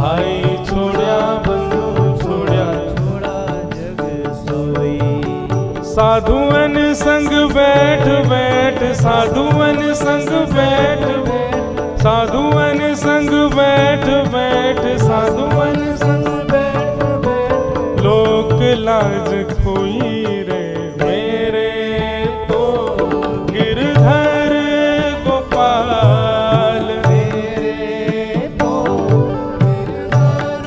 भाई छोड़या बंधु छोड़या छोड़ा जग सोई। साधुअन संग बैठ बैठ साधुअन संग बैठ बैठ साधुअन संग बैठ बैठ साधुअन संग बैठ बैठ लोक लाज खोई रे मेरे तो गिरधर गोपाल मेरे तो गिरधर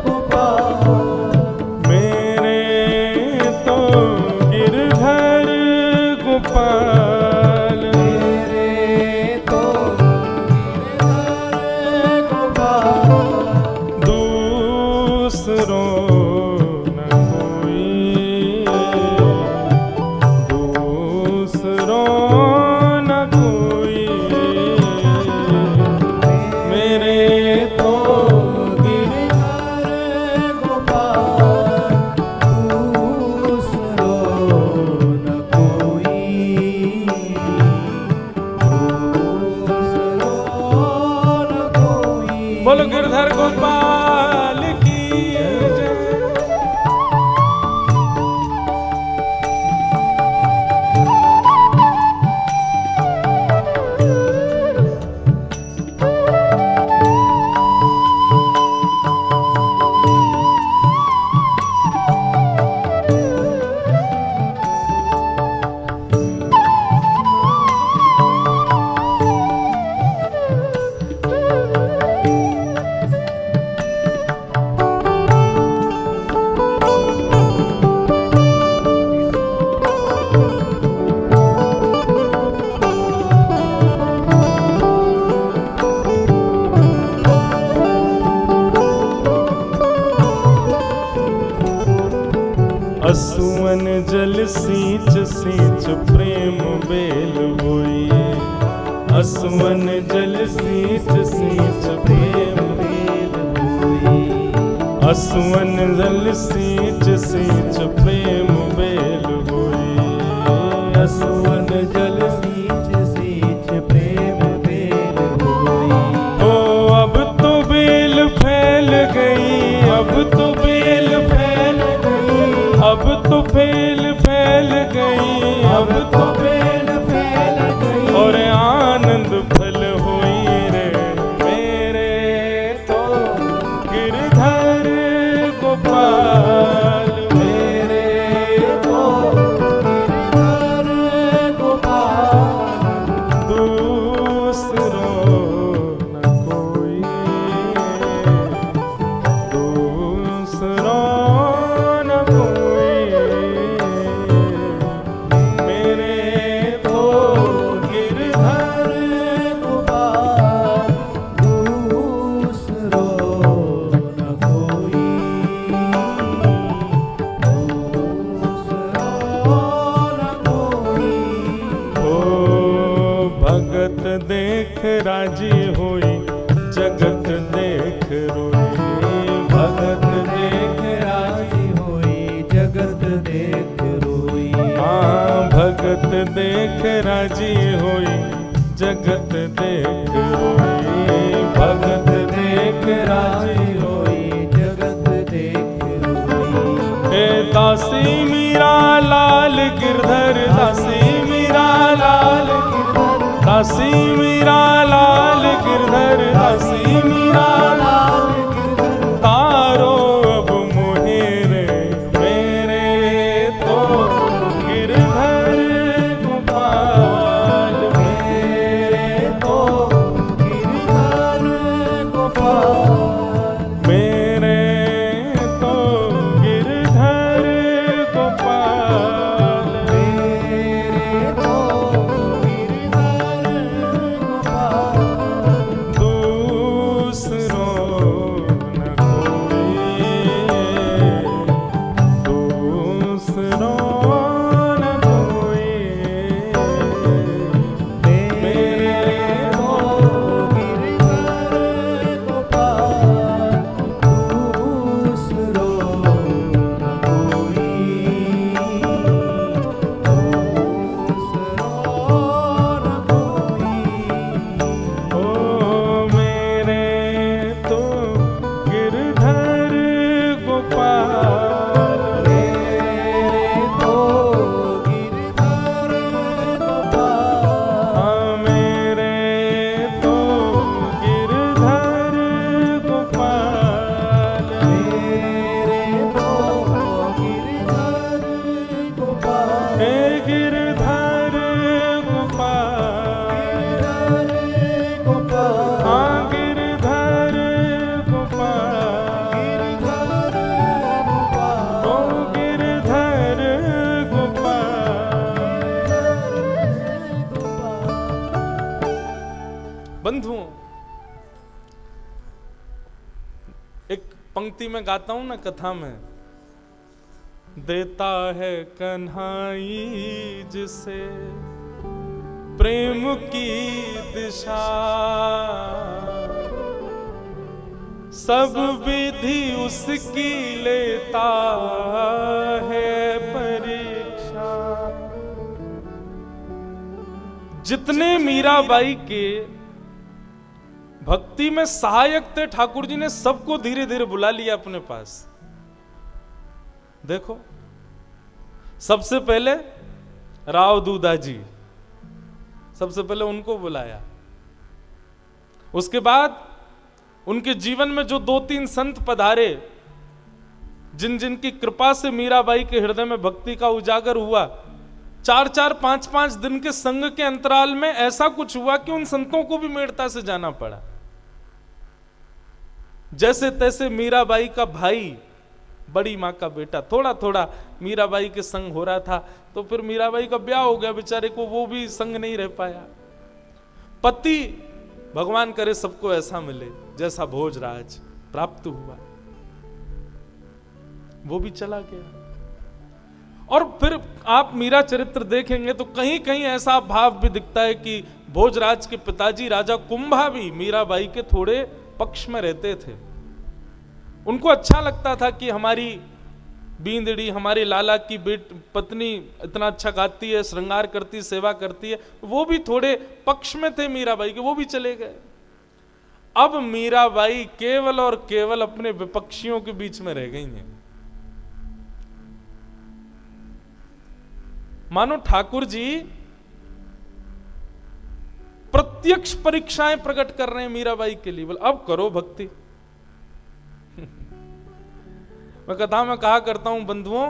गोपाल। मेरे तो गिरधर गोपाल मेरे तो गिरधर गोपाल। दूसरों न कोई दूसरों न कोई मेरे तो गिरधर गोपाल। दूसरो न कोई दूसरो न कोई। बोलो गिरधर गोपाल की जय। असुवन जल सींच सींच प्रेम बेल बोई। असुवन जल सींच सींच प्रेम बेल बोई। असुवन जल सींच सींच प्रेम बेल बोई। असुवन जल सींच सींच प्रेम बेल बोई। ओ अब तो बेल फैल गई अब तो बेल फैल गई अब तो बेल फैल गई अब तो बेल फैल गई। और आनंद फल हुई रे मेरे तो गिरधर गोपाल। मेरे तो गिरधर गोपाल। दूसरों न कोई दूसरों न कोई मेरे तो गिरधर गोपाल। दूसरो न कोई दूसरो न कोई। ओ भगत देख राजी होई जगत देख रोई। भगत देख राजी होई जगत देख रोई। हाँ भगत देख राजी होई जगत देख रोई। भगत देख राजी होई जगत देख रोई। हे दासी मीरा लाल गिरधर दासी मीरा लाल गिरधर दासी मीरा लाल गिरधर दासी मीरा लाल गिरधर तारो अब मोहे रे मेरे तो गिरधर गोपाल। मेरे तो गिरधर गोपाल। मेरे तो गिरधर गोपाल। मेरे तो गिरधर गोपाल। दूसरों न कोई दूसरों न कोई मेरे तो गिरधर गोपाल। दूसरो न कोई दूसरो न कोई। ओ मेरे तो एक पंक्ति में गाता हूं ना कथा में, देता है कन्हाई जिसे प्रेम की दिशा, सब विधि उसकी लेता है परीक्षा। जितने मीराबाई के भक्ति में सहायक थे, ठाकुर जी ने सबको धीरे धीरे बुला लिया अपने पास। देखो, सबसे पहले राव दूधा जी, सबसे पहले उनको बुलाया। उसके बाद उनके जीवन में जो 2-3 संत पधारे, जिन जिन की कृपा से मीराबाई के हृदय में भक्ति का उजागर हुआ, 4-4, 5-5 दिन के संग के अंतराल में ऐसा कुछ हुआ कि उन संतों को भी मेड़ता से जाना पड़ा। जैसे तैसे मीराबाई का भाई, बड़ी माँ का बेटा, थोड़ा थोड़ा मीराबाई के संग हो रहा था, तो फिर मीराबाई का ब्याह हो गया, बेचारे को वो भी संग नहीं रह पाया। पति, भगवान करे सबको ऐसा मिले जैसा भोजराज प्राप्त हुआ, वो भी चला गया। और फिर आप मीरा चरित्र देखेंगे तो कहीं कहीं ऐसा भाव भी दिखता है कि भोजराज के पिताजी राजा कुंभा भी मीराबाई के थोड़े पक्ष में रहते थे। उनको अच्छा लगता था कि हमारी बींदड़ी, हमारे लाला की पत्नी इतना अच्छा गाती है, श्रृंगार करती, सेवा करती है। वो भी थोड़े पक्ष में थे मीराबाई के, वो भी चले गए। अब मीराबाई केवल और केवल अपने विपक्षियों के बीच में रह गई हैं। मानो ठाकुर जी प्रत्यक्ष परीक्षाएं प्रकट कर रहे हैं मीराबाई के लिए। बोले अब करो भक्ति। मैं कथा में कहा करता हूं बंधुओं,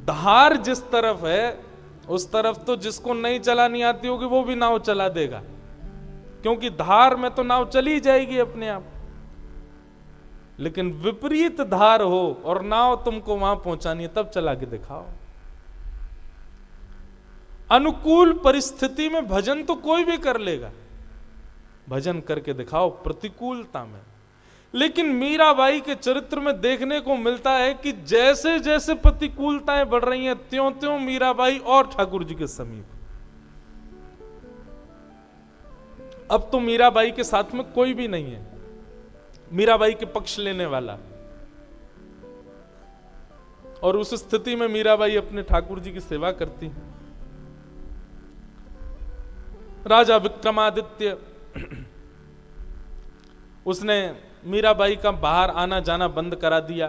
धार जिस तरफ है उस तरफ तो जिसको नहीं चलानी आती होगी वो भी नाव चला देगा, क्योंकि धार में तो नाव चली जाएगी अपने आप। लेकिन विपरीत धार हो और नाव तुमको वहां पहुंचानी है, तब चला के दिखाओ। अनुकूल परिस्थिति में भजन तो कोई भी कर लेगा, भजन करके दिखाओ प्रतिकूलता में। लेकिन मीराबाई के चरित्र में देखने को मिलता है कि जैसे जैसे प्रतिकूलताएं बढ़ रही हैं, त्यों त्यों मीराबाई और ठाकुर जी के समीप। अब तो मीराबाई के साथ में कोई भी नहीं है मीराबाई के पक्ष लेने वाला, और उस स्थिति में मीराबाई अपने ठाकुर जी की सेवा करती है। राजा विक्रमादित्य, उसने मीराबाई का बाहर आना जाना बंद करा दिया।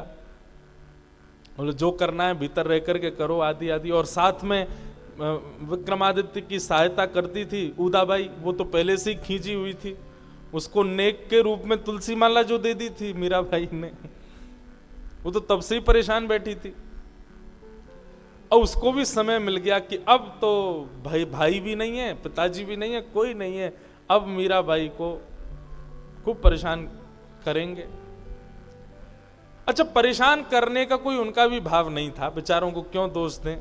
बोले जो करना है भीतर रह करके करो, आदि आदि। और साथ में विक्रमादित्य की सहायता करती थी उदाबाई, वो तो पहले से ही खींची हुई थी। उसको नेक के रूप में तुलसी माला जो दे दी थी मीराबाई ने, वो तो तब से ही परेशान बैठी थी। और उसको भी समय मिल गया कि अब तो भाई भी नहीं है, पिताजी भी नहीं है, कोई नहीं है, अब मीराबाई को खूब परेशान करेंगे। अच्छा, परेशान करने का कोई उनका भी भाव नहीं था, बेचारों को क्यों दोष दें।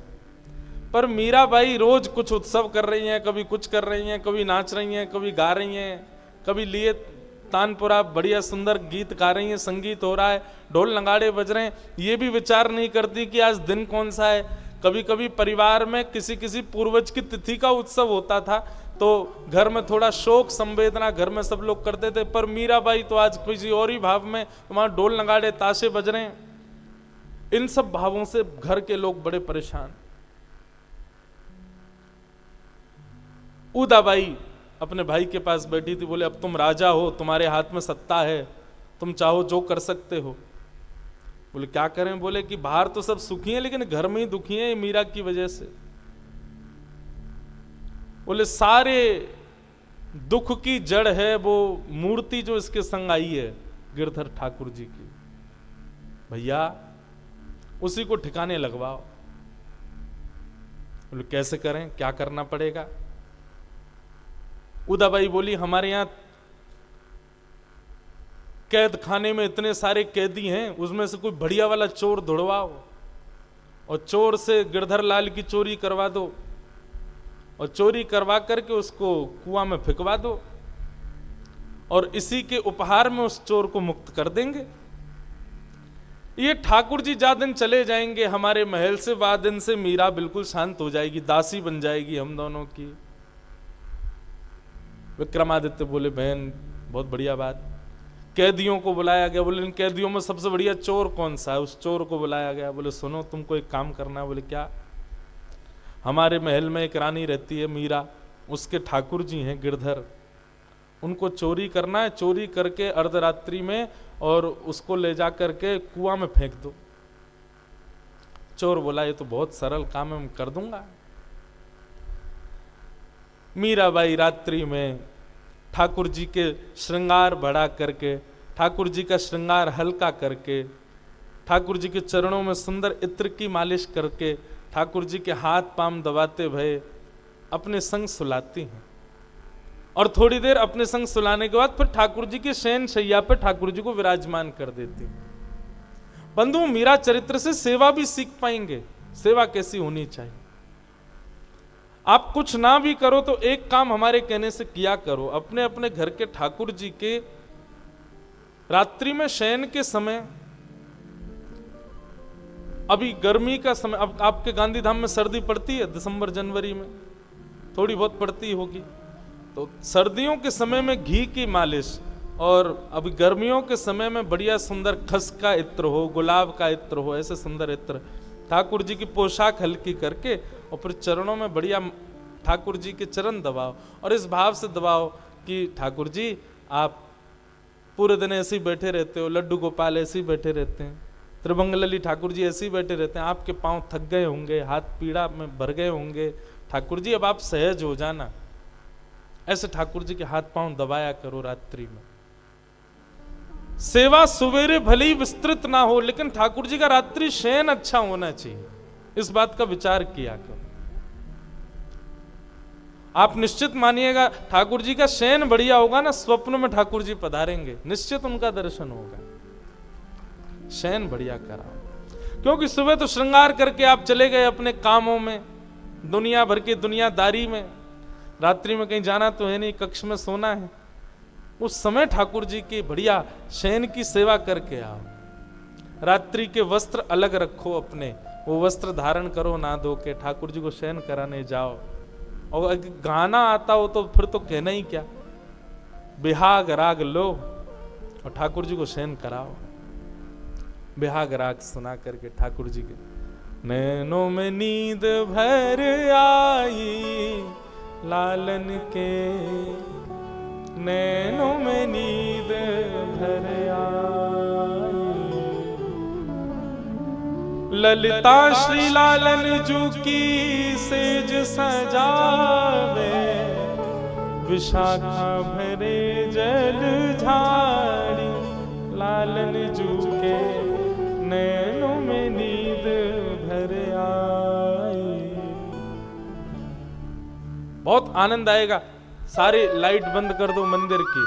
पर मीराबाई रोज कुछ उत्सव कर रही हैं, कभी कुछ कर रही हैं, कभी नाच रही हैं, कभी गा रही हैं, कभी लिए तानपुरा बढ़िया सुंदर गीत गा रही हैं, संगीत हो रहा है, ढोल नगाड़े बज रहे हैं। ये भी विचार नहीं करती कि आज दिन कौन सा है। कभी कभी परिवार में किसी किसी पूर्वज की तिथि का उत्सव होता था तो घर में थोड़ा शोक संवेदना घर में सब लोग करते थे। पर मीराबाई तो आज किसी और ही भाव में, वहां ढोल नगाड़े ताशे बज रहे हैं। इन सब भावों से घर के लोग बड़े परेशान। उदाबाई अपने भाई के पास बैठी थी। बोले अब तुम राजा हो, तुम्हारे हाथ में सत्ता है, तुम चाहो जो कर सकते हो। बोले क्या करें? बोले कि बाहर तो सब सुखी हैं लेकिन घर में ही दुखी हैं मीरा की वजह से। बोले सारे दुख की जड़ है वो मूर्ति जो इसके संग आई है गिरधर ठाकुर जी की, भैया उसी को ठिकाने लगवाओ। बोले कैसे करें, क्या करना पड़ेगा? उदाबाई बोली हमारे यहां कैद खाने में इतने सारे कैदी हैं, उसमें से कोई बढ़िया वाला चोर ढूंढवाओ और चोर से गिरधर लाल की चोरी करवा दो और चोरी करवा करके उसको कुआं में फेंकवा दो और इसी के उपहार में उस चोर को मुक्त कर देंगे। ये ठाकुर जी जा दिन चले जाएंगे हमारे महल से, बाद दिन से मीरा बिल्कुल शांत हो जाएगी, दासी बन जाएगी हम दोनों की। विक्रमादित्य बोले बहन बहुत बढ़िया बात। कैदियों को बुलाया गया, बोले इन कैदियों में सबसे बढ़िया चोर कौन सा है? उस चोर को बुलाया गया, बोले सुनो तुमको एक काम करना है। बोले क्या? हमारे महल में एक रानी रहती है मीरा, उसके ठाकुर जी हैं गिरधर, उनको चोरी करना है, चोरी करके अर्धरात्रि में और उसको ले जा करके कुआं में फेंक दो। चोर बोला ये तो बहुत सरल काम है, मैं कर दूंगा। मीराबाई रात्रि में ठाकुर जी के श्रृंगार बढ़ा करके, ठाकुर जी का श्रृंगार हल्का करके, ठाकुर जी के चरणों में सुंदर इत्र की मालिश करके, ठाकुर जी के हाथ पांव दबाते भये अपने संग सुलाती हैं। और थोड़ी देर अपने संग सुलाने के बाद फिर ठाकुर जी के शयन शैया पे ठाकुर जी को विराजमान कर देती हैं। बंधु मीरा चरित्र से सेवा भी सीख पाएंगे, सेवा कैसी होनी चाहिए। आप कुछ ना भी करो तो एक काम हमारे कहने से किया करो, अपने अपने घर के ठाकुर जी के रात्रि में शयन के समय, अभी गर्मी का समय, अब आपके गांधीधाम में सर्दी पड़ती है दिसंबर जनवरी में, थोड़ी बहुत पड़ती होगी, तो सर्दियों के समय में घी की मालिश, और अभी गर्मियों के समय में बढ़िया सुंदर खस का इत्र हो, गुलाब का इत्र हो, ऐसे सुंदर इत्र ठाकुर जी की पोशाक हल्की करके और फिर चरणों में बढ़िया ठाकुर जी के चरण दबाओ, और इस भाव से दबाओ कि ठाकुर जी आप पूरे दिन ऐसे ही बैठे रहते हो, लड्डू गोपाल ऐसे ही बैठे रहते हैं, त्रिभंगलली ठाकुर जी ऐसे ही बैठे रहते हैं, आपके पांव थक गए होंगे, हाथ पीड़ा में भर गए होंगे, ठाकुर जी अब आप सहज हो जाना। ऐसे ठाकुर जी के हाथ पांव दबाया करो रात्रि में। सेवा सवेरे भले ही विस्तृत ना हो, लेकिन ठाकुर जी का रात्रि शयन अच्छा होना चाहिए, इस बात का विचार किया करो। आप निश्चित मानिएगा ठाकुर जी का शयन बढ़िया होगा ना, स्वप्न में ठाकुर जी पधारेंगे, निश्चित उनका दर्शन होगा। शयन बढ़िया कराओ, क्योंकि सुबह तो श्रृंगार करके आप चले गए अपने कामों में, दुनिया भर की दुनियादारी में, रात्रि में कहीं जाना तो है नहीं, कक्ष में सोना है। उस समय ठाकुर जी की बढ़िया शयन की सेवा करके आओ। रात्रि के वस्त्र अलग रखो अपने, वो वस्त्र धारण करो ना धो के, ठाकुर जी को शयन कराने जाओ। और गाना आता हो तो फिर तो कहना ही क्या, बिहाग राग लो और ठाकुर जी को शयन कराओ। बिहाग राग सुना करके ठाकुर जी के नैनों में नींद भर आई, लालन के नैनों में नींद भर आई, ललिता श्री लालन जू की सेज सजावे, विशाखा भरे जल झाड़ी, लालन जू के नैनों में नींद भर आई। बहुत आनंद आएगा। सारी लाइट बंद कर दो मंदिर की,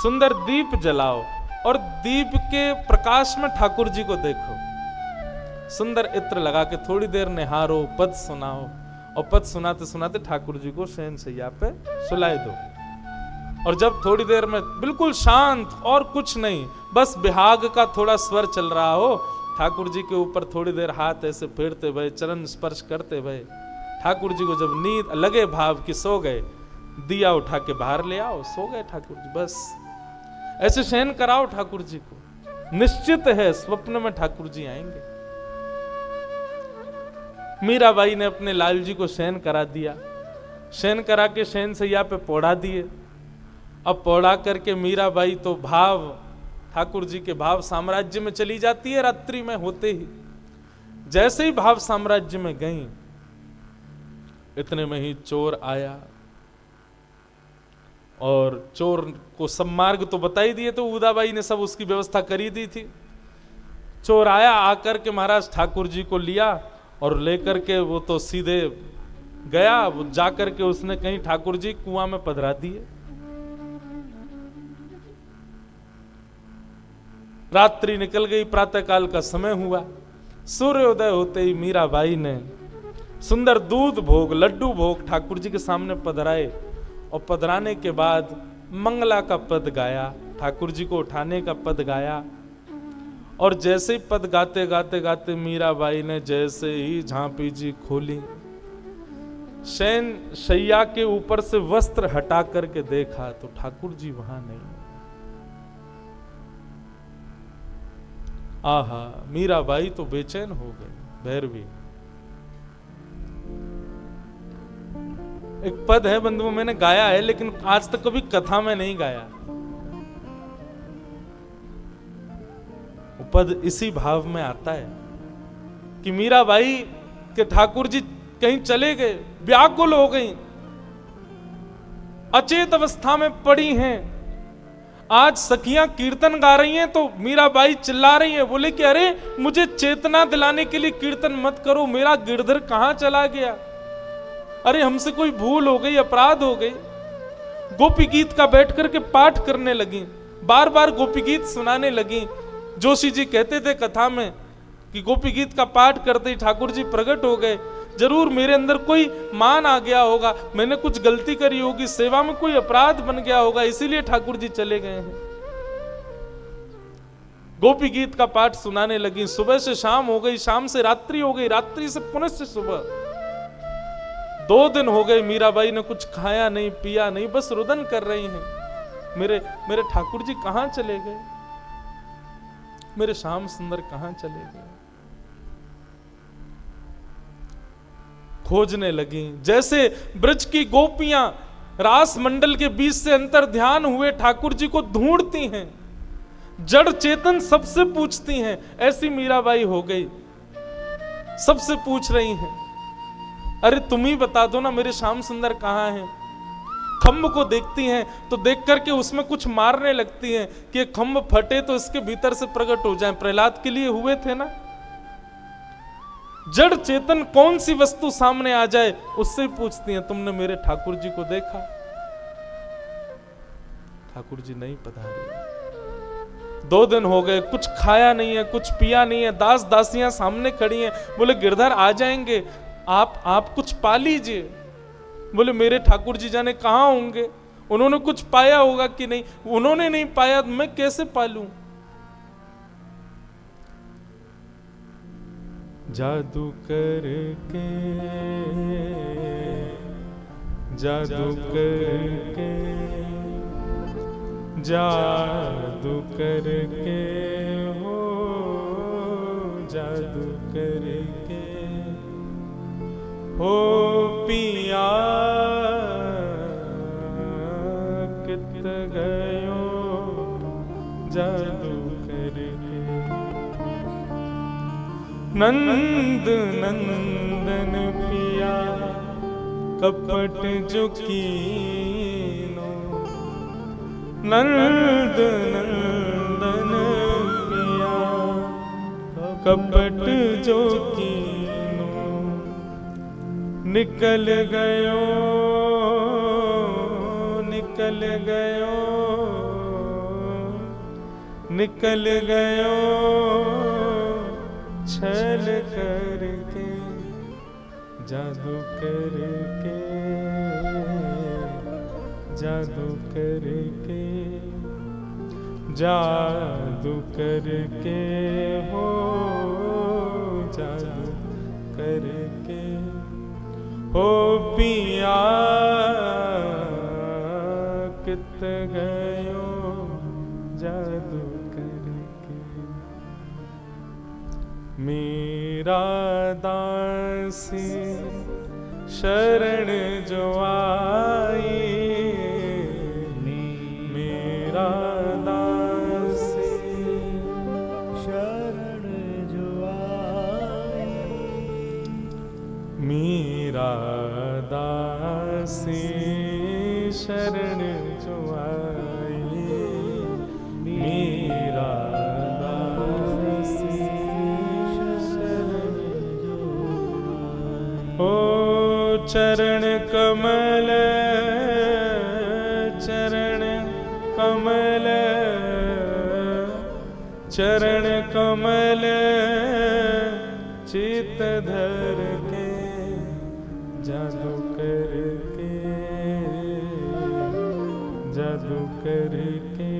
सुंदर दीप जलाओ और दीप के प्रकाश में ठाकुर जी को देखो, सुंदर इत्र लगा के थोड़ी देर निहारो, पद सुनाओ, और पद सुनाते सुनाते ठाकुर जी को शयन शैया पे सुलाए दो। और जब थोड़ी देर में बिल्कुल शांत और कुछ नहीं, बस बिहाग का थोड़ा स्वर चल रहा हो, ठाकुर जी के ऊपर थोड़ी देर हाथ ऐसे फेरते भये, चरण स्पर्श करते भये, ठाकुर जी को जब नींद लगे भाव की सो गए, दिया उठा के बाहर ले आओ, सो गए ठाकुर जी। बस ऐसे शयन कराओ ठाकुर जी को, निश्चित है स्वप्न में ठाकुर जी आएंगे। मीराबाई ने अपने लाल जी को शयन करा दिया, शयन करा के शयन सैया पे पौड़ा दिए। अब पौड़ा करके मीराबाई तो भाव ठाकुर जी के भाव साम्राज्य में चली जाती है। रात्रि में होते ही जैसे ही भाव साम्राज्य में गई, इतने में ही चोर आया, और चोर को सब मार्ग तो बता ही दिए, तो उदाबाई ने सब उसकी व्यवस्था करी दी थी। चोर आया, आकर के महाराज ठाकुर जी को लिया और लेकर के वो तो सीधे गया, वो जाकर के उसने कहीं ठाकुर जी कुआं में पधरा दिए। रात्रि निकल गई, प्रातःकाल का समय हुआ। सूर्योदय होते ही मीराबाई ने सुंदर दूध भोग, लड्डू भोग ठाकुर जी के सामने पधराए, और पधराने के बाद मंगला का पद गाया, ठाकुर जी को उठाने का पद गाया, और जैसे ही पद गाते गाते गाते मीराबाई ने जैसे ही झांपी जी खोली, शयन शैया के ऊपर से वस्त्र हटा करके देखा तो ठाकुर जी वहां नहीं। आहा, मीराबाई तो बेचैन हो गई। भैरवी एक पद है बंधुओं, मैंने गाया है लेकिन आज तक कभी कथा में नहीं गाया। वो पद इसी भाव में आता है कि मीराबाई के ठाकुर जी कहीं चले गए, व्याकुल हो गई, अचेत अवस्था में पड़ी हैं। आज सखियां कीर्तन गा रही हैं तो मीराबाई चिल्ला रही है, बोले कि अरे मुझे चेतना दिलाने के लिए कीर्तन मत करो, मेरा गिरधर कहां चला गया, अरे हमसे कोई भूल हो गई, अपराध हो गई। गोपी गीत का बैठ करके पाठ करने लगी, बार बार गोपी गीत सुनाने लगी। जोशी जी कहते थे कथा में कि गोपी गीत का पाठ करते ही ठाकुर जी प्रकट हो गए। जरूर मेरे अंदर कोई मान आ गया होगा, मैंने कुछ गलती करी होगी, सेवा में कोई अपराध बन गया होगा, इसीलिए ठाकुर जी चले गए हैं। गोपी गीत का पाठ सुनाने लगी। सुबह से शाम हो गई, शाम से रात्रि हो गई, रात्रि से पुनः से सुबह। 2 दिन हो गए, मीराबाई ने कुछ खाया नहीं पिया नहीं, बस रुदन कर रही हैं, मेरे ठाकुर जी कहां चले गए, मेरे श्याम सुंदर कहां चले गए। खोजने लगी, जैसे ब्रज की गोपियां रास मंडल के बीच से अंतर ध्यान हुए ठाकुर जी को ढूंढती हैं, जड़ चेतन सबसे पूछती हैं, ऐसी मीराबाई हो गई। सबसे पूछ रही हैं, अरे तुम ही बता दो ना मेरे श्याम सुंदर कहां हैं। खम्भ को देखती हैं तो देख करके उसमें कुछ मारने लगती हैं कि ये खम्भ फटे तो इसके भीतर से प्रकट हो जाए। प्रहलाद के लिए हुए थे ना। जड़ चेतन कौन सी वस्तु सामने आ जाए उससे पूछती हैं, तुमने मेरे ठाकुर जी को देखा? ठाकुर जी नहीं पधारे। 2 दिन हो गए, कुछ खाया नहीं है, कुछ पिया नहीं है, दास दासियां सामने खड़ी हैं, बोले गिरधर आ जाएंगे, आप कुछ पा लीजिए। बोले मेरे ठाकुर जी जाने कहां होंगे, उन्होंने कुछ पाया होगा कि नहीं, उन्होंने नहीं पाया मैं कैसे पालूं। जादू करके, जादू करके, जादू करके हो, जादू करके हो पिया कित गयो जादू करके। नंद नंदन पिया कपट जो कीनो, नंद नंदन पिया कपट जो कीनो, निकल गयो, निकल गयो, निकल गयो छल करके, जादू करके, जादू करके, जादू करके हो, जादू करके हो पिया कित गयो जादू करके। मेरा दासी शरण जो आई, मेरा दासी शरण जो आई, मेरा दासी शरण जो आई, मेरा दासी शरण जो आई। ओ चरण कमल, चरण कमल, चरण कमल चित धर के, जादू करके, जादू करके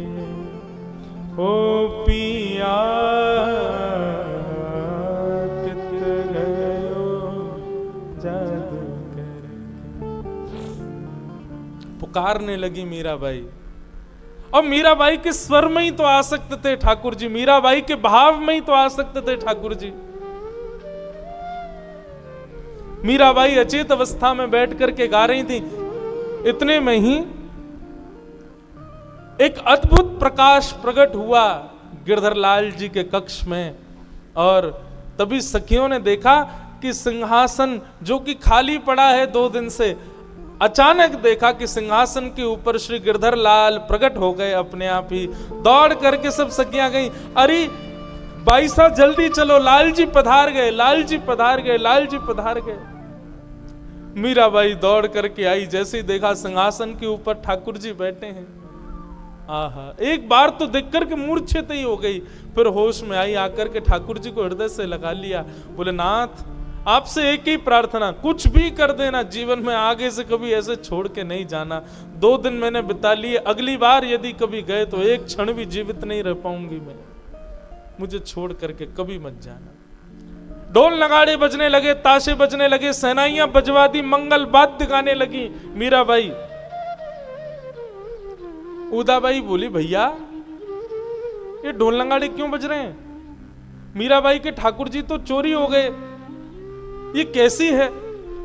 ओ पिया पुकारने लगी मीराबाई। और मीराबाई के स्वर में ही तो आसक्त थे ठाकुर जी, मीराबाई के भाव में ही तो आसक्त थे ठाकुर जी। मीराबाई अचेत अवस्था में बैठ करके गा रही थी। इतने में ही एक अद्भुत प्रकाश प्रकट हुआ गिरधर लाल जी के कक्ष में, और तभी सखियों ने देखा कि सिंहासन जो कि खाली पड़ा है 2 दिन से, अचानक देखा कि सिंहासन के ऊपर श्री गिरधर लाल प्रकट हो गए अपने आप ही। दौड़ करके सब सखियां गई, अरे भाई साहब जल्दी चलो, लाल जी पधार गए, लाल जी पधार गए, लाल जी पधार गए। मीराबाई दौड़ करके आई, जैसे ही देखा सिंहासन के ऊपर ठाकुर जी बैठे हैं, आहा, एक बार तो देख करके मूर्छित ही हो गई, फिर होश में आई, आकर के ठाकुर जी को हृदय से लगा लिया। बोले नाथ, आपसे एक ही प्रार्थना, कुछ भी कर देना, जीवन में आगे से कभी ऐसे छोड़ के नहीं जाना। 2 दिन मैंने बिता लिए, अगली बार यदि कभी गए तो एक क्षण भी जीवित नहीं रह पाऊंगी मैं, मुझे छोड़ करके कभी मत जाना। ढोल नगाड़े बजने लगे, ताशे बजने लगे, सेनाइयां बजवा दी, मंगल वाद्य गाने लगी मीराबाई। उदाबाई बोली, भैया ये ढोल नगाड़े क्यों बज रहे हैं? मीराबाई के ठाकुर जी तो चोरी हो गए, ये कैसी है?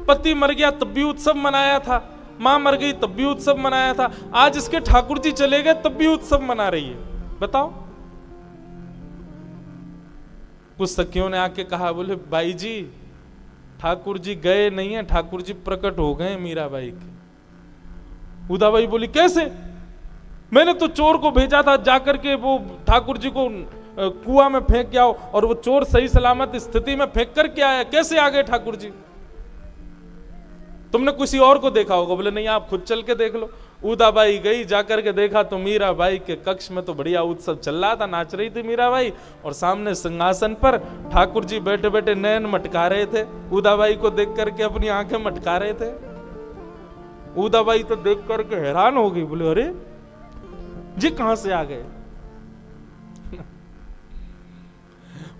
पति मर गया तब भी उत्सव मनाया था, मां मर गई तब भी उत्सव मनाया था, आज इसके ठाकुर जी चले गए तब भी उत्सव मना रही है, बताओ। कुछ सखियों ने आके कहा, बोले भाई जी ठाकुर जी गए नहीं है, ठाकुर जी प्रकट हो गए मीराबाई के। उदाबाई बोली, कैसे? मैंने तो चोर को भेजा था जाकर के वो ठाकुर जी को कुआं में फेंक के आओ, और वो चोर सही सलामत स्थिति में फेंक कर के आया, कैसे आ गए ठाकुर जी? तुमने किसी और को देखा होगा। बोले नहीं, आप खुद चल के देख लो। उदाबाई गई, जाकर के देखा तो मीराबाई के कक्ष में तो बढ़िया उत्सव चल रहा था, नाच रही थी मीराबाई, और सामने सिंहासन पर ठाकुर जी बैठे बैठे नयन मटका रहे थे, उदाबाई को देख करके अपनी आंखें मटका रहे थे। उदाबाई तो देख करके हैरान हो गई, बोले अरे जी कहां से आ गए?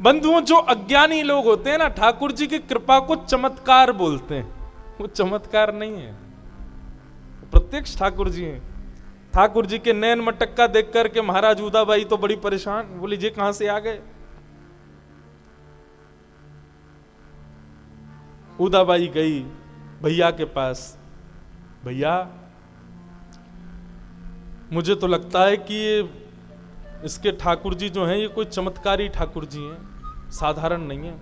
बंधुओं, जो अज्ञानी लोग होते हैं ना, ठाकुर जी की कृपा को चमत्कार बोलते हैं। वो चमत्कार नहीं है, प्रत्यक्ष ठाकुर जी हैं। ठाकुर जी के नैन मटक्का देख करके महाराज उदाबाई तो बड़ी परेशान, बोली जी कहां से आ गए? उदाबाई गई भैया के पास, भैया मुझे तो लगता है कि ये इसके ठाकुर जी जो हैं ये कोई चमत्कारी ठाकुर जी हैं, साधारण नहीं है।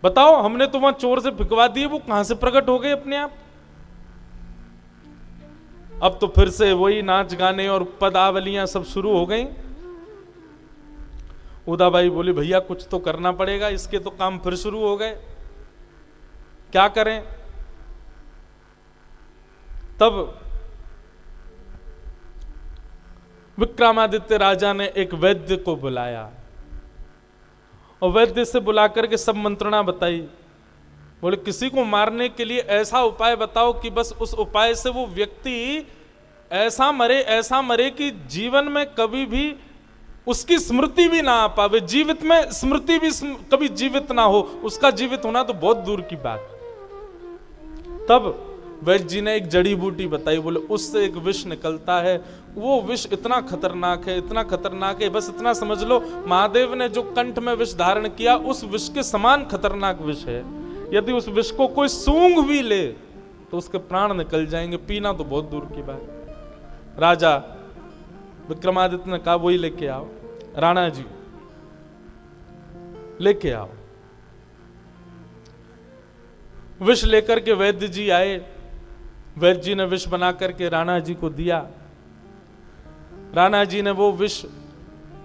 बताओ, हमने तो वहां चोर से भिकवा दिए, वो कहां से प्रकट हो गए अपने आप? अब तो फिर से वही नाच गाने और पदावलियां सब शुरू हो गई। उदाबाई बोली, भैया कुछ तो करना पड़ेगा, इसके तो काम फिर शुरू हो गए, क्या करें? तब विक्रमादित्य राजा ने एक वैद्य को बुलाया, और वैद्य से बुलाकर के सब मंत्रणा बताई। बोले किसी को मारने के लिए ऐसा उपाय बताओ कि बस उस उपाय से वो व्यक्ति ऐसा मरे कि जीवन में कभी भी उसकी स्मृति भी ना आ पावे, जीवित में स्मृति भी कभी जीवित ना हो, उसका जीवित होना तो बहुत दूर की बात। तब वैद्य जी ने एक जड़ी बूटी बताई, बोले उससे एक विष निकलता है, वो विष इतना खतरनाक है, इतना खतरनाक है, बस इतना समझ लो महादेव ने जो कंठ में विष धारण किया उस विष के समान खतरनाक विष है। यदि उस विष को कोई सूंघ भी ले तो उसके प्राण निकल जाएंगे, पीना तो बहुत दूर की बात। राजा विक्रमादित्य ने कहा वही लेके आओ, राणा जी लेके आओ। विष लेकर के वैद्य जी आए, वैद्य जी ने विष बना करके राणा जी को दिया। राणा जी ने वो विष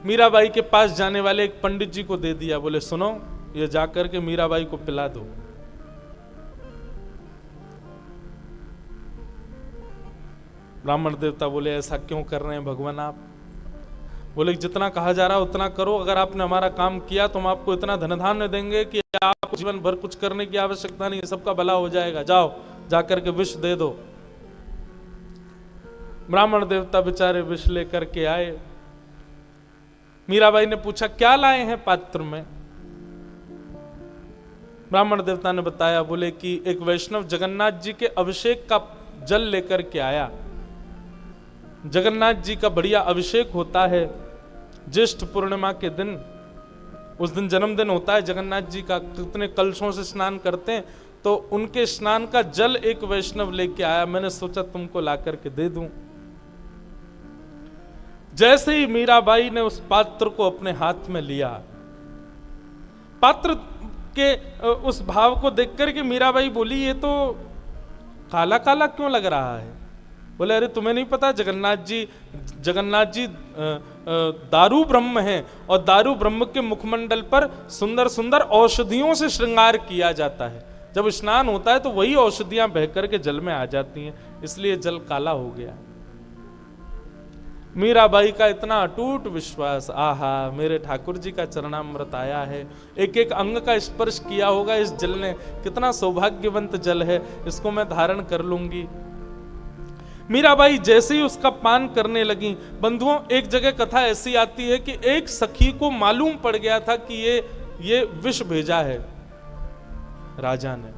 मीराबाई के पास जाने वाले एक पंडित जी को दे दिया। बोले सुनो, ये जाकर के मीराबाई को पिला दो। ब्राह्मण देवता बोले ऐसा क्यों कर रहे हैं भगवान आप? बोले जितना कहा जा रहा है उतना करो, अगर आपने हमारा काम किया तो हम आपको इतना धन धान्य देंगे कि आपको जीवन भर कुछ करने की आवश्यकता नहीं, सबका भला हो जाएगा, जाओ जाकर के विष दे दो। ब्राह्मण देवता बेचारे विष लेकर के आए। मीराबाई ने पूछा क्या लाए हैं पात्र में? ब्राह्मण देवता ने बताया, बोले कि एक वैष्णव जगन्नाथ जी के अभिषेक का जल लेकर के आया। जगन्नाथ जी का बढ़िया अभिषेक होता है ज्येष्ठ पूर्णिमा के दिन। उस दिन जन्मदिन होता है जगन्नाथ जी का। कितने कलशों से स्नान करते हैं, तो उनके स्नान का जल एक वैष्णव लेके आया। मैंने सोचा तुमको ला करके दे दूं। जैसे ही मीराबाई ने उस पात्र को अपने हाथ में लिया, पात्र के उस भाव को देख करके मीराबाई बोली, ये तो काला काला क्यों लग रहा है? बोले, अरे तुम्हें नहीं पता जगन्नाथ जी दारू ब्रह्म हैं, और दारू ब्रह्म के मुखमंडल पर सुंदर सुंदर औषधियों से श्रृंगार किया जाता है। जब स्नान होता है तो वही औषधियां बहकर के जल में आ जाती हैं, इसलिए जल काला हो गया। मीराबाई का इतना अटूट विश्वास, आहा मेरे ठाकुर जी का चरणामृत आया है, एक एक अंग का स्पर्श किया होगा इस जल ने, कितना सौभाग्यवंत जल है, इसको मैं धारण कर लूंगी। मीराबाई जैसे ही उसका पान करने लगी, बंधुओं एक जगह कथा ऐसी आती है कि एक सखी को मालूम पड़ गया था कि ये विष भेजा है राजा ने।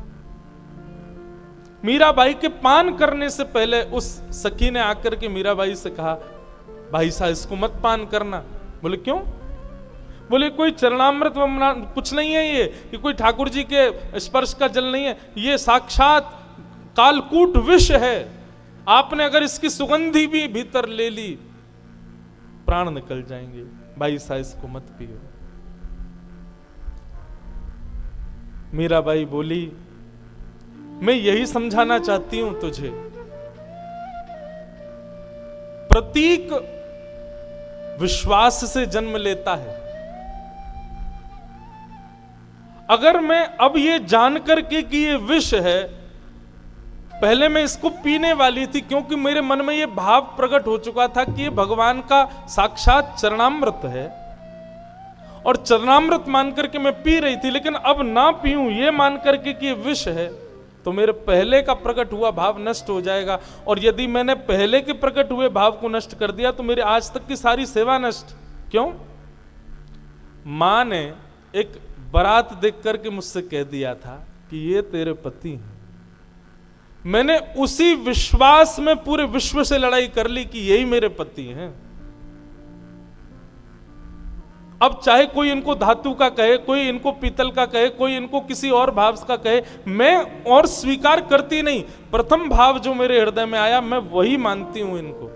मीराबाई के पान करने से पहले उस सखी ने आकर के मीराबाई से कहा, भाई साहब इसको मत पान करना। बोले क्यों? बोले कोई चरणामृत कुछ नहीं है, ये कोई ठाकुर जी के स्पर्श का जल नहीं है, ये साक्षात कालकूट विष है। आपने अगर इसकी सुगंधी भी भीतर ले ली, प्राण निकल जाएंगे। भाई साहब इसको मत पियो। मीराबाई बोली, मैं यही समझाना चाहती हूं तुझे, प्रतीक विश्वास से जन्म लेता है। अगर मैं अब ये जान करके कि ये विष है, पहले मैं इसको पीने वाली थी, क्योंकि मेरे मन में ये भाव प्रकट हो चुका था कि ये भगवान का साक्षात चरणामृत है, और चरणामृत मान करके मैं पी रही थी, लेकिन अब ना पीऊं ये मान करके कि ये विष है, तो मेरे पहले का प्रकट हुआ भाव नष्ट हो जाएगा। और यदि मैंने पहले के प्रकट हुए भाव को नष्ट कर दिया तो मेरे आज तक की सारी सेवा नष्ट। क्यों? मां ने एक बारात देख करके मुझसे कह दिया था कि ये तेरे पति हैं। मैंने उसी विश्वास में पूरे विश्व से लड़ाई कर ली कि यही मेरे पति हैं। अब चाहे कोई इनको धातु का कहे, कोई इनको पीतल का कहे, कोई इनको किसी और भाव का कहे, मैं और स्वीकार करती नहीं। प्रथम भाव जो मेरे हृदय में आया मैं वही मानती हूं इनको।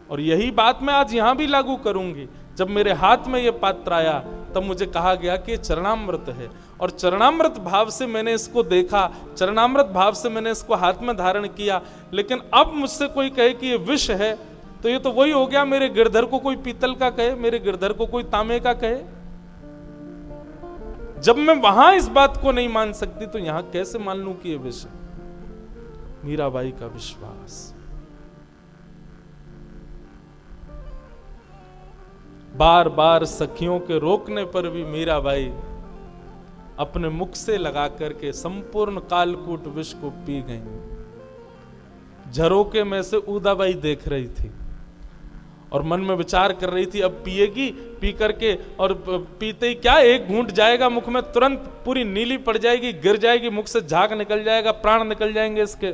और यही बात मैं आज यहां भी लागू करूंगी। जब मेरे हाथ में ये पात्र आया तब मुझे कहा गया कि ये चरणामृत है, और चरणामृत भाव से मैंने इसको देखा, चरणामृत भाव से मैंने इसको हाथ में धारण किया। लेकिन अब मुझसे कोई कहे कि ये विष है, तो ये तो वही हो गया, मेरे गिरधर को कोई पीतल का कहे, मेरे गिरधर को कोई तांबे का कहे। जब मैं वहां इस बात को नहीं मान सकती तो यहां कैसे मान लूं कि ये विष है? मीराबाई का विश्वास। बार बार सखियों के रोकने पर भी मीराबाई अपने मुख से लगा करके संपूर्ण कालकूट विष को पी गई। झरोके में से उदाबाई देख रही थी और मन में विचार कर रही थी, अब पिएगी, पी करके, और पीते ही क्या एक घूंट जाएगा मुख में, तुरंत पूरी नीली पड़ जाएगी, गिर जाएगी, मुख से झाग निकल जाएगा, प्राण निकल जाएंगे इसके।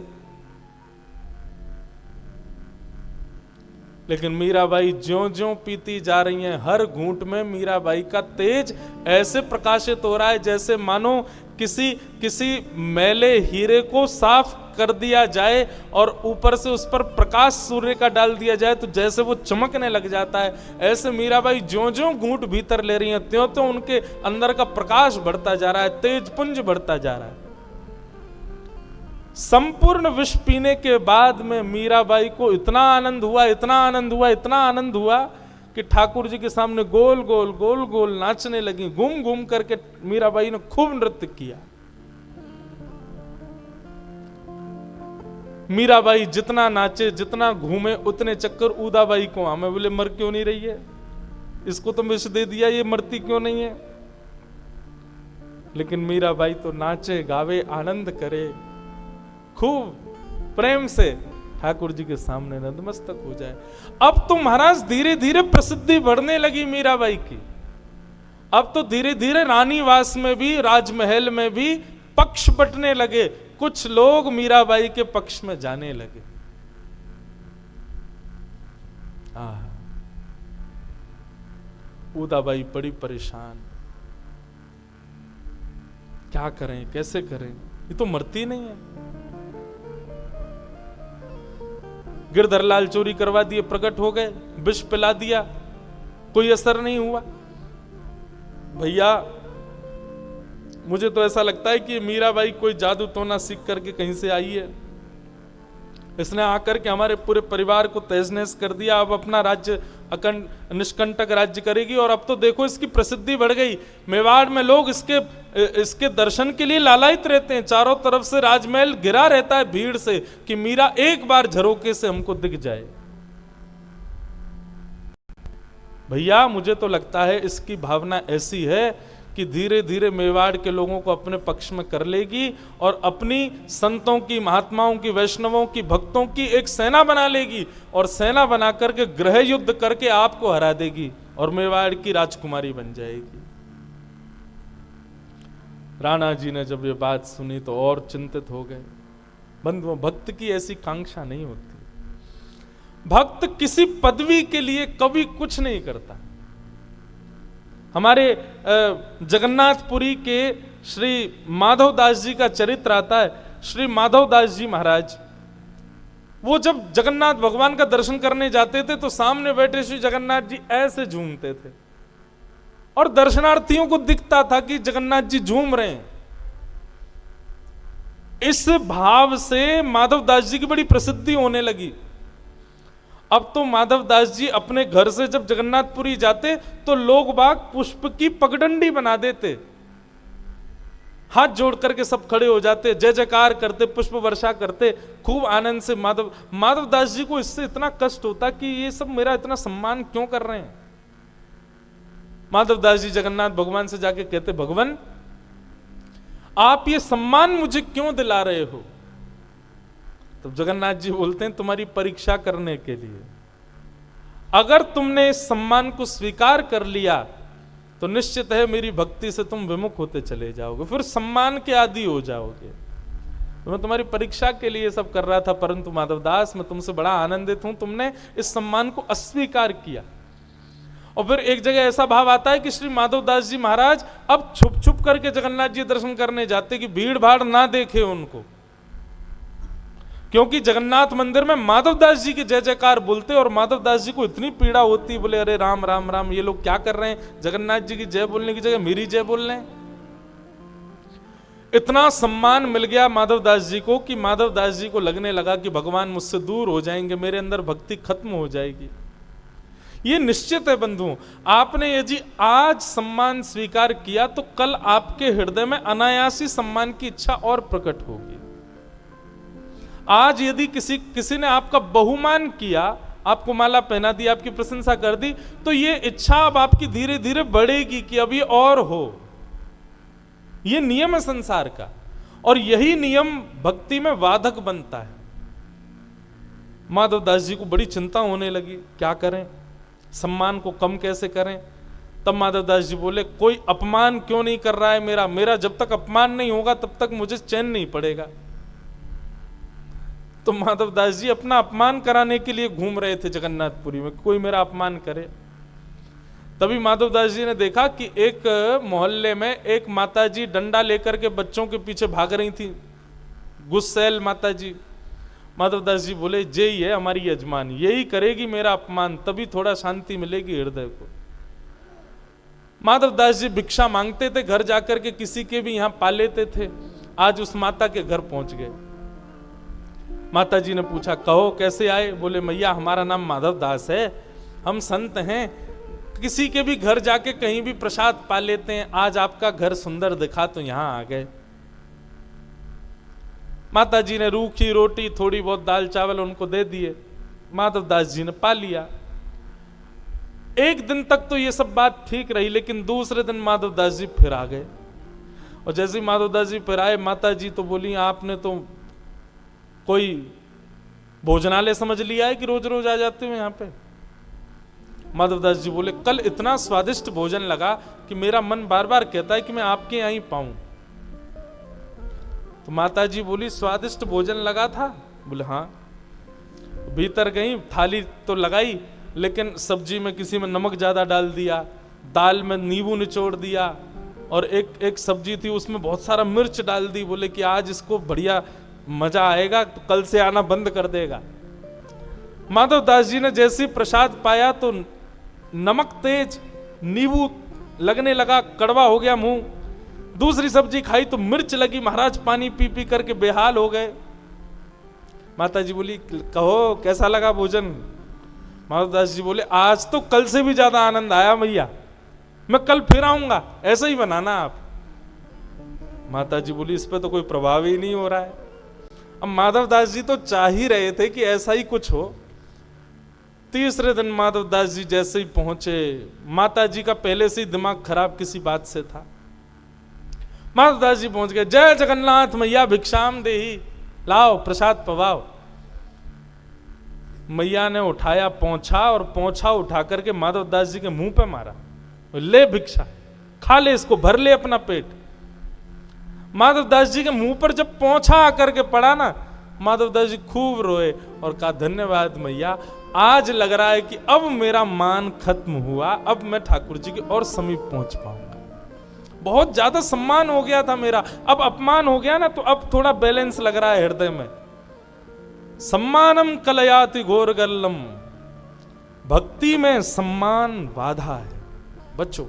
लेकिन मीराबाई ज्यों-ज्यों पीती जा रही हैं, हर घूंट में मीराबाई का तेज ऐसे प्रकाशित हो रहा है जैसे मानो किसी मैले हीरे को साफ कर दिया जाए और ऊपर से उस पर प्रकाश सूर्य का डाल दिया जाए तो जैसे वो चमकने लग जाता है। ऐसे मीराबाई ज्यों-ज्यों घूंट भीतर ले रही हैं, त्यों-त्यों उनके अंदर का प्रकाश बढ़ता जा रहा है, तेज पुंज बढ़ता जा रहा है। संपूर्ण विष पीने के बाद में मीराबाई को इतना आनंद हुआ कि ठाकुर जी के सामने गोल गोल नाचने लगी। घूम घूम करके मीराबाई ने खूब नृत्य किया। मीराबाई जितना नाचे, जितना घूमे, उतने चक्कर उदाबाई को आमे। बोले मर क्यों नहीं रही है, इसको तो विष दे दिया, ये मरती क्यों नहीं है? लेकिन मीराबाई तो नाचे गावे, आनंद करे, खूब प्रेम से ठाकुर जी के सामने नतमस्तक हो जाए। अब तो महाराज धीरे धीरे प्रसिद्धि बढ़ने लगी मीराबाई की। अब तो धीरे धीरे रानीवास में भी, राजमहल में भी पक्ष बटने लगे, कुछ लोग मीराबाई के पक्ष में जाने लगे। उदाबाई बड़ी परेशान, क्या करें कैसे करें, ये तो मरती नहीं है। गिरधरलाल चोरी करवा दिए, प्रकट हो गए, विष पिला दिया, कोई असर नहीं हुआ। भैया मुझे तो ऐसा लगता है कि मीराबाई कोई जादू टोना सीख करके कहीं से आई है। इसने आकर के हमारे पूरे परिवार को तहस नहस कर दिया। अब अपना राज्य अखंड निष्कंटक राज्य करेगी। और अब तो देखो इसकी प्रसिद्धि बढ़ गई। मेवाड़ में लोग इसके दर्शन के लिए लालायित रहते हैं। चारों तरफ से राजमहल घिरा रहता है भीड़ से कि मीरा एक बार झरोके से हमको दिख जाए। भैया मुझे तो लगता है इसकी भावना ऐसी है कि धीरे धीरे मेवाड़ के लोगों को अपने पक्ष में कर लेगी और अपनी संतों की, महात्माओं की, वैष्णवों की, भक्तों की एक सेना बना लेगी और सेना बना करके गृह युद्ध करके आपको हरा देगी और मेवाड़ की राजकुमारी बन जाएगी। राणा जी ने जब ये बात सुनी तो और चिंतित हो गए। बंधुओं, भक्त की ऐसी कांक्षा नहीं होती। भक्त किसी पदवी के लिए कभी कुछ नहीं करता। हमारे जगन्नाथपुरी के श्री माधवदास जी का चरित्र आता है। श्री माधवदास जी महाराज वो जब जगन्नाथ भगवान का दर्शन करने जाते थे तो सामने बैठे श्री जगन्नाथ जी ऐसे झूमते थे और दर्शनार्थियों को दिखता था कि जगन्नाथ जी झूम रहे हैं। इस भाव से माधवदास जी की बड़ी प्रसिद्धि होने लगी। अब तो माधवदास जी अपने घर से जब जगन्नाथपुरी जाते तो लोग बाग पुष्प की पगडंडी बना देते, हाथ जोड़ करके सब खड़े हो जाते, जय जयकार करते, पुष्प वर्षा करते, खूब आनंद से। माधवदास जी को इससे इतना कष्ट होता कि ये सब मेरा इतना सम्मान क्यों कर रहे हैं। माधवदास जी जगन्नाथ भगवान से जाके कहते, भगवान आप ये सम्मान मुझे क्यों दिला रहे हो। तो जगन्नाथ जी बोलते हैं, तुम्हारी परीक्षा करने के लिए। अगर तुमने इस सम्मान को स्वीकार कर लिया तो निश्चित है मेरी भक्ति से तुम विमुख होते चले जाओगे, फिर सम्मान के आदी हो जाओगे। तो मैं तुम्हारी परीक्षा के लिए सब कर रहा था, परंतु माधवदास मैं तुमसे बड़ा आनंदित हूं, तुमने इस सम्मान को अस्वीकार किया। और फिर एक जगह ऐसा भाव आता है कि श्री माधवदास जी महाराज अब छुप छुप करके जगन्नाथ जी दर्शन करने जाते कि भीड़ भाड़ ना देखे उनको, क्योंकि जगन्नाथ मंदिर में माधवदास जी के जय जयकार बोलते और माधवदास जी को इतनी पीड़ा होती, बोले अरे राम राम राम, ये लोग क्या कर रहे हैं, जगन्नाथ जी की जय बोलने की जगह मेरी जय बोल रहे हैं। इतना सम्मान मिल गया माधवदास जी को कि माधवदास जी को लगने लगा कि भगवान मुझसे दूर हो जाएंगे, मेरे अंदर भक्ति खत्म हो जाएगी। ये निश्चित है बंधुओं, आपने यदि आज सम्मान स्वीकार किया तो कल आपके हृदय में अनायासी सम्मान की इच्छा और प्रकट होगी। आज यदि किसी ने आपका बहुमान किया, आपको माला पहना दी, आपकी प्रशंसा कर दी, तो ये इच्छा अब आपकी धीरे धीरे बढ़ेगी कि अभी और हो। ये नियम है संसार का और यही नियम भक्ति में बाधक बनता है। माधवदास जी को बड़ी चिंता होने लगी, क्या करें, सम्मान को कम कैसे करें। तब माधवदास जी बोले, कोई अपमान क्यों नहीं कर रहा है मेरा जब तक अपमान नहीं होगा तब तक मुझे चैन नहीं पड़ेगा। तो माधवदास जी अपना अपमान कराने के लिए घूम रहे थे जगन्नाथपुरी में, कोई मेरा अपमान करे। तभी माधवदास जी ने देखा कि एक मोहल्ले में एक माताजी डंडा लेकर के बच्चों के पीछे भाग रही थी, गुस्सैल माताजी। माधवदास जी बोले, यही है हमारी यजमान, यही करेगी मेरा अपमान, तभी थोड़ा शांति मिलेगी हृदय को। माधवदास जी भिक्षा मांगते थे, घर जाकर के किसी के भी यहां पा लेते थे। आज उस माता के घर पहुंच गए। माता जी ने पूछा, कहो कैसे आए। बोले, मैया हमारा नाम माधवदास है, हम संत हैं, किसी के भी घर जाके कहीं भी प्रसाद पा लेते हैं, आज आपका घर सुंदर दिखा तो यहां आ गए। माता जी ने रूखी रोटी, थोड़ी बहुत दाल चावल उनको दे दिए। माधवदास जी ने पा लिया। एक दिन तक तो ये सब बात ठीक रही, लेकिन दूसरे दिन माधवदास जी फिर आ गए। और जैसे ही माधवदास जी फिर आए, माता जी तो बोली, आपने तो कोई भोजनालय समझ लिया है कि रोज रोज आ जाते हो यहाँ पे। माधवदास जी बोले, कल इतना स्वादिष्ट भोजन लगा कि मेरा मन बार बार कहता है कि मैं आपके यहाँ ही पाऊं। तो माता जी बोली स्वादिष्ट भोजन लगा था? बोले हाँ। भीतर गई, थाली तो लगाई, लेकिन सब्जी में किसी में नमक ज्यादा डाल दिया, दाल में नींबू निचोड़ दिया, और एक सब्जी थी उसमें बहुत सारा मिर्च डाल दी। बोले कि आज इसको बढ़िया मजा आएगा, तो कल से आना बंद कर देगा। माधव दास जी ने जैसे ही प्रसाद पाया तो नमक तेज, नींबू लगने लगा, कड़वा हो गया मुंह। दूसरी सब्जी खाई तो मिर्च लगी, महाराज पानी पी पी करके बेहाल हो गए। माता जी बोली कहो कैसा लगा भोजन? माधव दास जी बोले आज तो कल से भी ज्यादा आनंद आया भैया, मैं कल फिर आऊंगा, ऐसा ही बनाना आप। माता जी बोली इस पे तो कोई प्रभाव ही नहीं हो रहा है। अब माधव दास जी तो चाह ही रहे थे कि ऐसा ही कुछ हो। तीसरे दिन माधव दास जी जैसे ही पहुंचे, माता जी का पहले से ही दिमाग खराब किसी बात से था। माधव दास जी पहुंच गए, जय जगन्नाथ मैया भिक्षाम देही, लाओ प्रसाद पवाओ। मैया ने उठाया पोंछा, और पोंछा उठा करके माधव दास जी के मुंह पे मारा, ले भिक्षा खा ले, इसको भर ले अपना पेट। माधव दास जी के मुंह पर जब पोंछा आकर के पड़ा ना, माधव दास जी खूब रोए और कहा धन्यवाद मैया, आज लग रहा है कि अब मेरा मान खत्म हुआ, अब मैं ठाकुर जी के और समीप पहुंच पाऊंगा। बहुत ज्यादा सम्मान हो गया था मेरा, अब अपमान हो गया ना, तो अब थोड़ा बैलेंस लग रहा है हृदय में। सम्मानम कलयाति घोर गल्लम, भक्ति में सम्मान बाधा है बच्चों।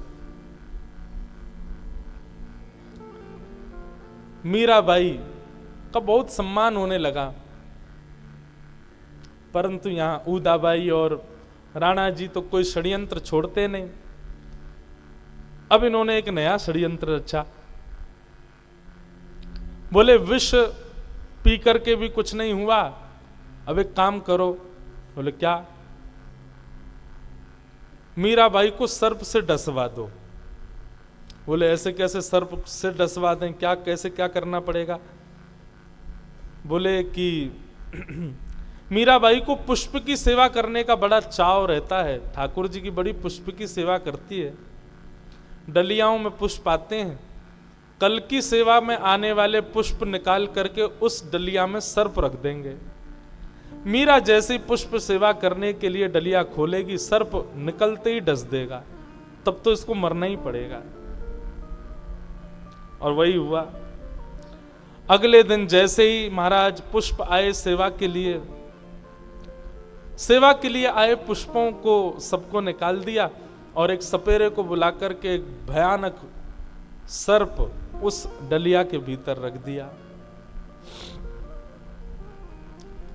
मीराबाई का बहुत सम्मान होने लगा, परंतु यहां उदाबाई और राणा जी तो कोई षड्यंत्र छोड़ते नहीं। अब इन्होंने एक नया षड्यंत्र रचा। बोले विष पी करके भी कुछ नहीं हुआ, अब एक काम करो। बोले क्या? मीराबाई को सर्प से डसवा दो। बोले ऐसे कैसे सर्प से डसवा दें, क्या कैसे क्या करना पड़ेगा? बोले कि मीराबाई को पुष्प की सेवा करने का बड़ा चाव रहता है, ठाकुर जी की बड़ी पुष्प की सेवा करती है, डलियाओं में पुष्प आते हैं, कल की सेवा में आने वाले पुष्प निकाल करके उस डलिया में सर्प रख देंगे। मीरा जैसी पुष्प सेवा करने के लिए डलिया खोलेगी, सर्प निकलते ही डस देगा, तब तो इसको मरना ही पड़ेगा। और वही हुआ। अगले दिन जैसे ही महाराज पुष्प आए सेवा के लिए आए पुष्पों को सबको निकाल दिया, और एक सपेरे को बुलाकर के एक भयानक सर्प उस डलिया के भीतर रख दिया।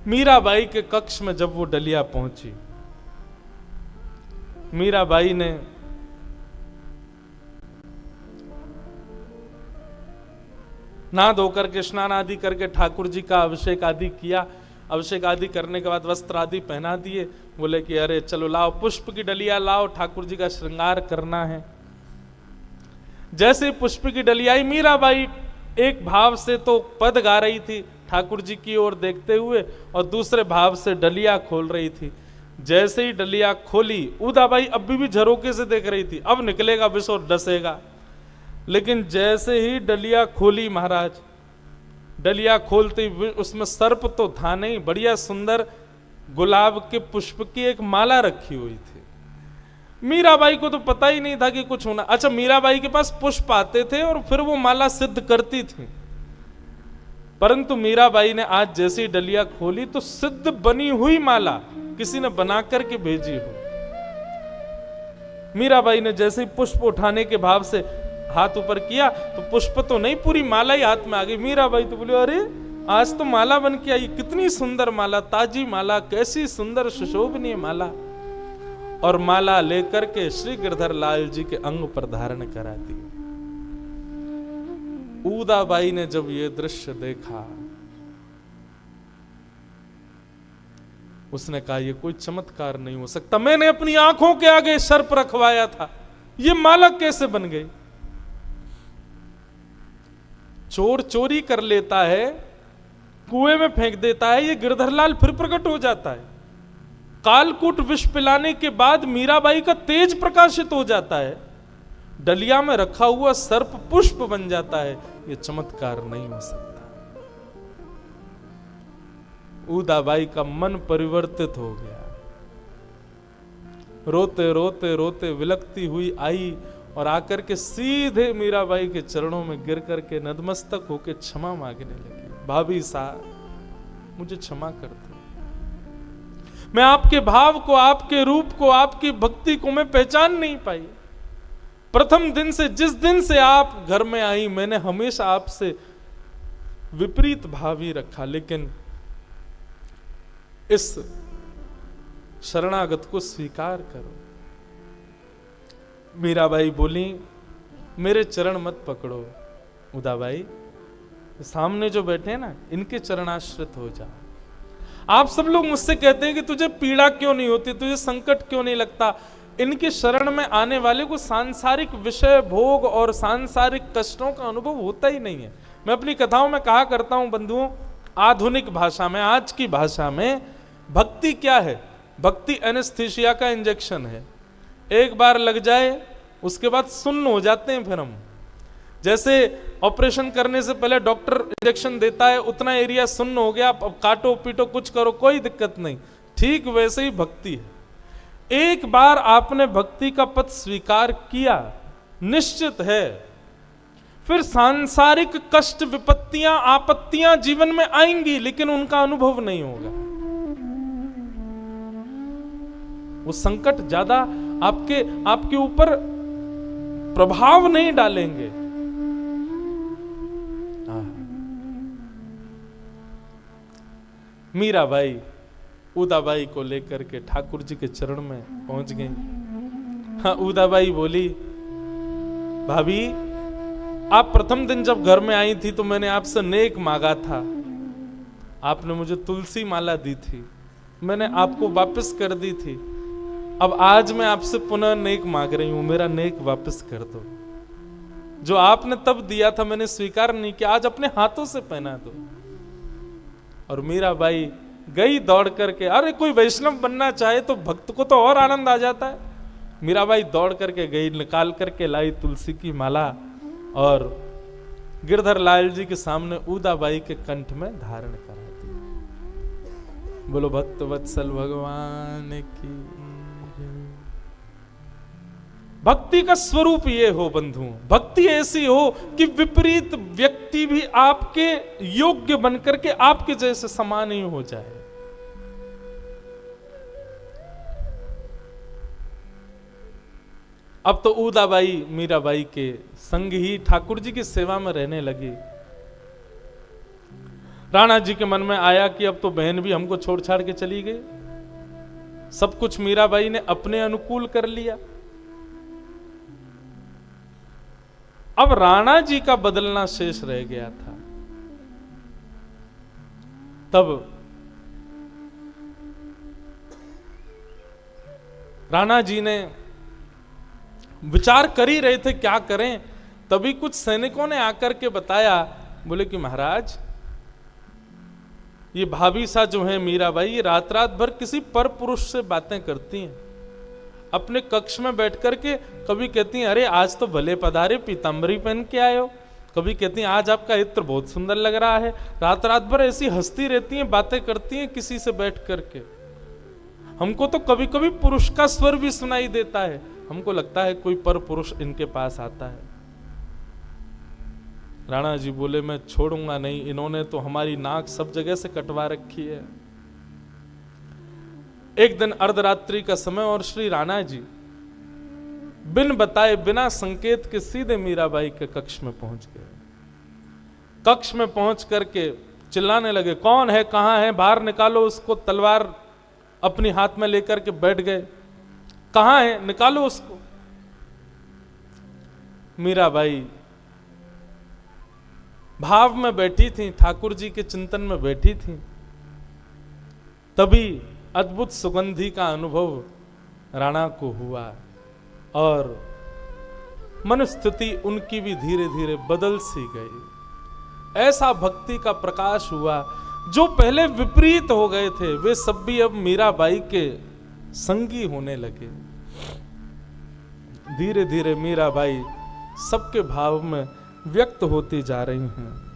मीराबाई के कक्ष में जब वो डलिया पहुंची, मीराबाई ने नहा धोकर के स्नान आदि करके ठाकुर जी का अभिषेक आदि किया। अभिषेक आदि करने के बाद वस्त्र आदि पहना दिए। बोले कि अरे चलो लाओ पुष्प की डलिया लाओ, ठाकुर जी का श्रृंगार करना है। जैसे पुष्प की डलिया आई, मीराबाई एक भाव से तो पद गा रही थी ठाकुर जी की ओर देखते हुए, और दूसरे भाव से डलिया खोल रही थी। जैसे ही डलिया खोली, उदाबाई अभी भी झरोके से देख रही थी, अब निकलेगा विष और डसेगा। लेकिन जैसे ही डलिया खोली महाराज, डलिया खोलते ही उसमें सर्प तो था नहीं, बढ़िया सुंदर गुलाब के पुष्प की एक माला रखी हुई थी। मीराबाई को तो पता ही नहीं था कि कुछ होना। अच्छा, मीराबाई के पास पुष्प आते थे और फिर वो माला सिद्ध करती थी, परंतु मीराबाई ने आज जैसी डलिया खोली तो सिद्ध बनी हुई माला किसी ने बना करके भेजी हो। मीराबाई ने जैसे ही पुष्प उठाने के भाव से हाथ ऊपर किया तो पुष्प तो नहीं, पूरी माला ही हाथ में आ गई। मीराबाई तो बोली अरे आज तो माला बन के आई, कितनी सुंदर माला, ताजी माला, कैसी सुंदर सुशोभनीय माला। और माला लेकर के श्री गिरधर लाल जी के अंग पर धारण करा दी। उदाबाई ने जब ये दृश्य देखा, उसने कहा ये कोई चमत्कार नहीं हो सकता, मैंने अपनी आंखों के आगे सर्प रखवाया था, ये माला कैसे बन गई? चोर चोरी कर लेता है, कुएं में फेंक देता है, ये गिरधरलाल फिर प्रकट हो जाता है। कालकूट विष पिलाने के बाद मीराबाई का तेज प्रकाशित हो जाता है, डलिया में रखा हुआ सर्प पुष्प बन जाता है, ये चमत्कार नहीं हो सकता। उदाबाई का मन परिवर्तित हो गया। रोते रोते रोते विलकती हुई आई और आकर के सीधे मीराबाई के चरणों में गिर करके नतमस्तक होकर क्षमा मांगने लगी। भाभी साहब मुझे क्षमा कर दो, मैं आपके भाव को, आपके रूप को, आपकी भक्ति को मैं पहचान नहीं पाई। प्रथम दिन से, जिस दिन से आप घर में आई, मैंने हमेशा आपसे विपरीत भाव ही रखा, लेकिन इस शरणागत को स्वीकार करो। मीराबाई बोली, मेरे चरण मत पकड़ो उदाबाई, सामने जो बैठे हैं ना, इनके चरणाश्रित हो जाओ। आप सब लोग मुझसे कहते हैं कि तुझे पीड़ा क्यों नहीं होती, तुझे संकट क्यों नहीं लगता। इनके शरण में आने वाले को सांसारिक विषय भोग और सांसारिक कष्टों का अनुभव होता ही नहीं है। मैं अपनी कथाओं में कहा करता हूं बंधुओं, आधुनिक भाषा में, आज की भाषा में, भक्ति क्या है? भक्ति एनेस्थीसिया का इंजेक्शन है। एक बार लग जाए उसके बाद सुन्न हो जाते हैं फिर हम। जैसे ऑपरेशन करने से पहले डॉक्टर इंजेक्शन देता है, उतना एरिया सुन्न हो गया, अब काटो पीटो कुछ करो कोई दिक्कत नहीं, ठीक वैसे ही भक्ति है। एक बार आपने भक्ति का पथ स्वीकार किया, निश्चित है फिर सांसारिक कष्ट, विपत्तियां, आपत्तियां जीवन में आएंगी, लेकिन उनका अनुभव नहीं होगा। वो संकट ज्यादा आपके ऊपर प्रभाव नहीं डालेंगे। मीराबाई उदाबाई को लेकर के ठाकुर जी के चरण में पहुंच गई। हाँ, उदाबाई बोली, भाभी आप प्रथम दिन जब घर में आई थी तो मैंने आपसे नेक मांगा था, आपने मुझे तुलसी माला दी थी, मैंने आपको वापस कर दी थी। अब आज मैं आपसे पुनः नेक मांग रही हूं, मेरा नेक वापस कर दो। जो आपने तब दिया था मैंने स्वीकार नहीं किया, आज अपने हाथों से पहना दो। और मीराबाई गई दौड़ करके, अरे कोई वैष्णव बनना चाहे तो भक्त को तो और आनंद आ जाता है। मीराबाई दौड़ करके गई, निकाल करके लाई तुलसी की माला और गिरधर लाल जी के सामने उदाबाई के कंठ में धारण करा दी। बोलो भक्त वत्सल भगवान की। भक्ति का स्वरूप ये हो बंधुओं, भक्ति ऐसी हो कि विपरीत व्यक्ति भी आपके योग्य बनकर के आपके जैसे समान ही हो जाए। अब तो उदाबाई मीराबाई के संग ही ठाकुर जी की सेवा में रहने लगी। राणा जी के मन में आया कि अब तो बहन भी हमको छोड़ छाड़ के चली गई। सब कुछ मीराबाई ने अपने अनुकूल कर लिया। अब राणा जी का बदलना शेष रह गया था। तब राणा जी ने विचार कर ही रहे थे क्या करें, तभी कुछ सैनिकों ने आकर के बताया, बोले कि महाराज ये भाभी सा जो है मीराबाई, ये रात रात भर किसी पर पुरुष से बातें करती हैं। अपने कक्ष में बैठ करके कभी कहती हैं अरे आज तो भले पधारे, पीतांबरी पहन के आए हो। कभी कहती हैं आज आपका इत्र बहुत सुंदर लग रहा है। रात रात भर ऐसी हंसती रहती हैं, बातें करती हैं किसी से बैठ करके। हमको तो कभी कभी पुरुष का स्वर भी सुनाई देता है, हमको लगता है कोई पर पुरुष इनके पास आता है। राणा जी बोले मैं छोड़ूंगा नहीं, इन्होंने तो हमारी नाक सब जगह से कटवा रखी है। एक दिन अर्धरात्रि का समय और श्री राणा जी बिन बताए, बिना संकेत के सीधे मीराबाई के कक्ष में पहुंच गए। कक्ष में पहुंच करके चिल्लाने लगे, कौन है, कहां है, बाहर निकालो उसको। तलवार अपनी हाथ में लेकर के बैठ गए, कहां है, निकालो उसको। मीराबाई भाव में बैठी थी, ठाकुर जी के चिंतन में बैठी थी। तभी अद्भुत सुगंधी का अनुभव राणा को हुआ और मनस्थिति उनकी भी धीरे धीरे बदल सी गई। ऐसा भक्ति का प्रकाश हुआ, जो पहले विपरीत हो गए थे वे सब भी अब मीराबाई के संगी होने लगे। धीरे धीरे मीराबाई सबके भाव में व्यक्त होती जा रही हैं।